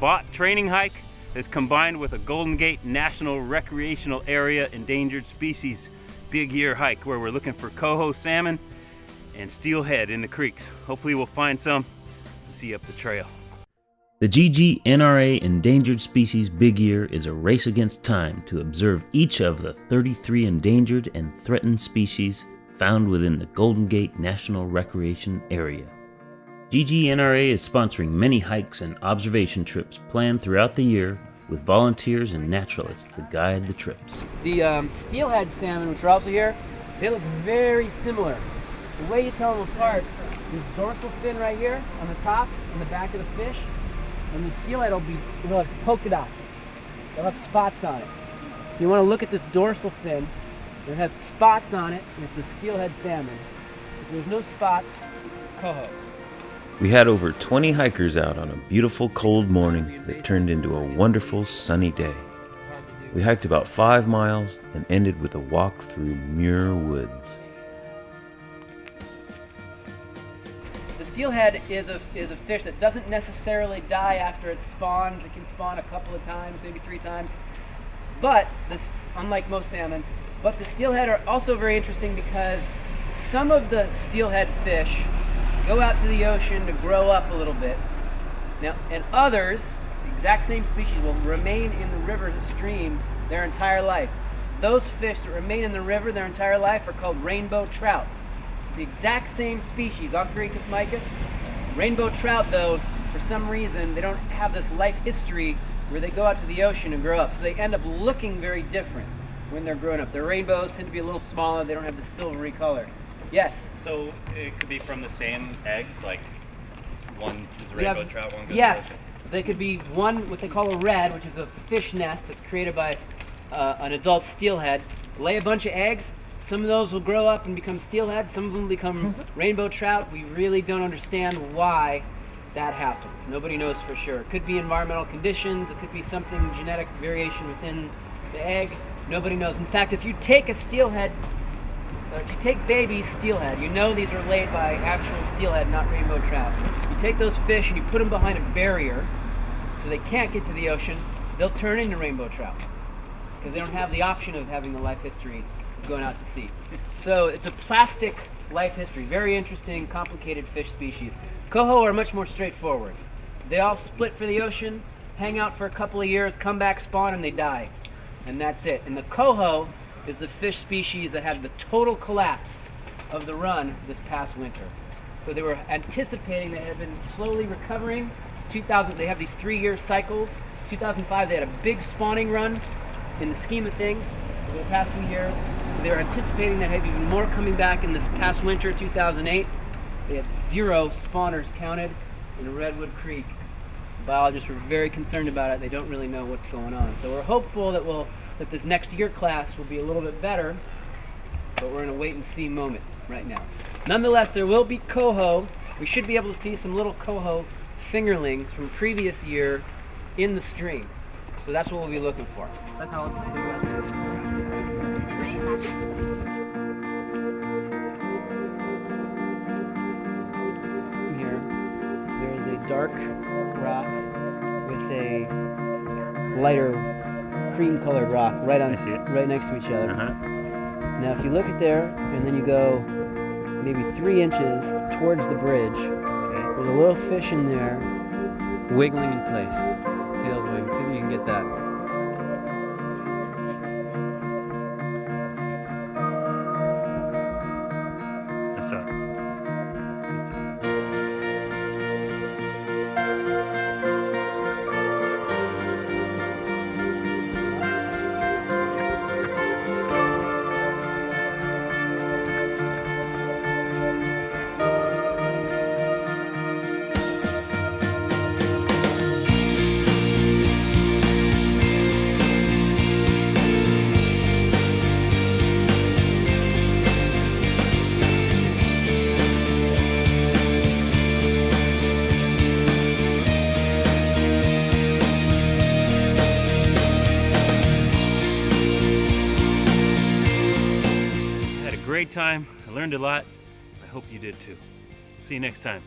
BAWT training hike is combined with a Golden Gate National Recreational Area Endangered Species big year hike where we're looking for coho salmon and steelhead in the creeks. Hopefully we'll find some to see up the trail. The GGNRA Endangered Species Big Year is a race against time to observe each of the 33 endangered and threatened species found within the Golden Gate National Recreation Area. GGNRA is sponsoring many hikes and observation trips planned throughout the year with volunteers and naturalists to guide the trips. The steelhead salmon, which are also here, they look very similar. The way you tell them apart, this dorsal fin right here on the top and the back of the fish, and the steelhead will have polka dots. They'll have spots on it. So you want to look at this dorsal fin. It has spots on it, and it's a steelhead salmon. If there's no spots, it's coho. We had over 20 hikers out on a beautiful cold morning that turned into a wonderful sunny day. We hiked about 5 miles and ended with a walk through Muir Woods. The steelhead is a fish that doesn't necessarily die after it spawns. It can spawn a couple of times, maybe 3 times. But this, unlike most salmon, but the steelhead are also very interesting because some of the steelhead fish go out to the ocean to grow up a little bit. Now, and others, the exact same species, will remain in the river stream their entire life. Those fish that remain in the river their entire life are called rainbow trout. It's the exact same species, Oncorhynchus micus. Rainbow trout, though, for some reason, they don't have this life history where they go out to the ocean and grow up. So they end up looking very different when they're grown up. Their rainbows tend to be a little smaller. They don't have the silvery color. Yes? So it could be from the same eggs, like one is a rainbow trout, one goes yes. to the ocean? They could be one, what they call a red, which is a fish nest that's created by an adult steelhead. Lay a bunch of eggs. Some of those will grow up and become steelhead. Some of them become rainbow trout. We really don't understand why that happens. Nobody knows for sure. It could be environmental conditions. It could be something genetic variation within the egg. Nobody knows. In fact, if you take a steelhead, if you take baby steelhead, you know these are laid by actual steelhead, not rainbow trout. You take those fish and you put them behind a barrier so they can't get to the ocean, they'll turn into rainbow trout because they don't have the option of having the life history of going out to sea. So it's a plastic life history. Very interesting, complicated fish species. Coho are much more straightforward. They all split for the ocean, hang out for a couple of years, come back, spawn, and they die. And that's it. And the coho is the fish species that had the total collapse of the run this past winter. So they were anticipating, they had been slowly recovering. 2000, they have these 3-year cycles. 2005, they had a big spawning run in the scheme of things over the past few years. So they were anticipating that had even more coming back in this past winter, 2008. They had 0 spawners counted in Redwood Creek. Biologists were very concerned about it. They don't really know what's going on. So we're hopeful that this next year class will be a little bit better, but we're in a wait and see moment right now. Nonetheless, there will be coho. We should be able to see some little coho fingerlings from previous year in the stream. So that's what we'll be looking for. That's how here, there is a dark rock with a lighter cream-colored rock right next to each other. Now, if you look at there, and then you go maybe 3 inches towards the bridge, there's a little fish in there, wiggling in place. Tail's wiggling. See if you can get that. That's up. Great time. I learned a lot. I hope you did too. See you next time.